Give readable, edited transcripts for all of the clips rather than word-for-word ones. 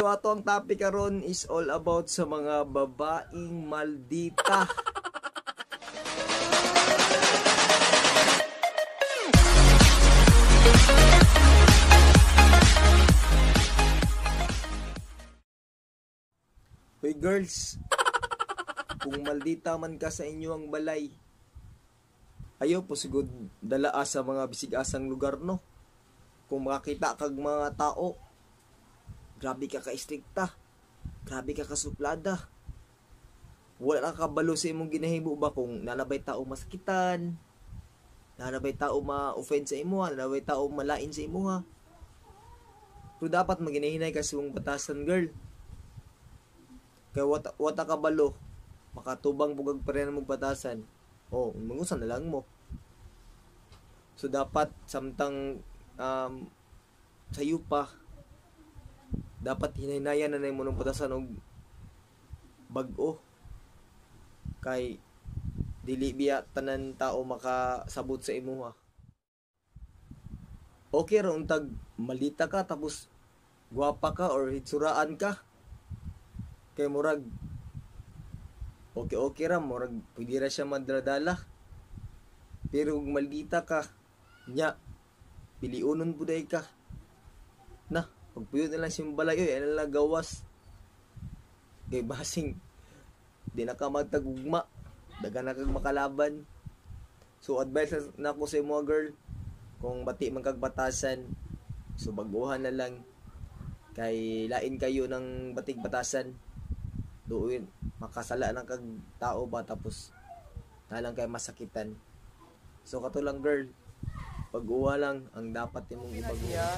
So ato ang topic karon is all about sa mga babaeng maldita. Hoy girls, kung maldita man ka sa inyo ang balay, ayaw po sigud dalaa sa mga bisig-asang lugar, no? Kung makakita kag mga tao, grabe ka ka-istrikta, grabe ka kasuplada, wala ka kabalo sa imong ginahimo ba kung nanabay tao masakitan, nanabay tao ma-offend sa imo, nanabay tao malain sa imo ha. Pero dapat maginahinay ka sa imong batasan, girl. Kaya wata kabalo, makatubang bugag pa rin ang magbatasan. O, mangusan na lang mo. So dapat samtang sayo pa, dapat hinaynayan na mo ng batasan og bag-o. Kay dili biya tanan tao makasabot sa imo ha. Okay ra untag malita ka tapos guwapa ka or hitsuraan ka. Kay murag okay ra, murag pwede ra siya madradala. Pero kung maldita ka, nya piliunon buday ka. Na, pagpuyo na lang siyang balay, ano lang gawas. Kay basing, di na ka magtagugma, daga na kag makalaban. So advice na ako sa mga girl, kung bati man kag batasan, so baguhan na lang. Kay lain kayo ng batig batasan. Doon makasala ng kag tao ba tapos nalang kay masakitan. So kato lang girl, pag-uwa lang ang dapat imong ibagawa.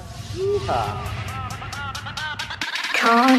Con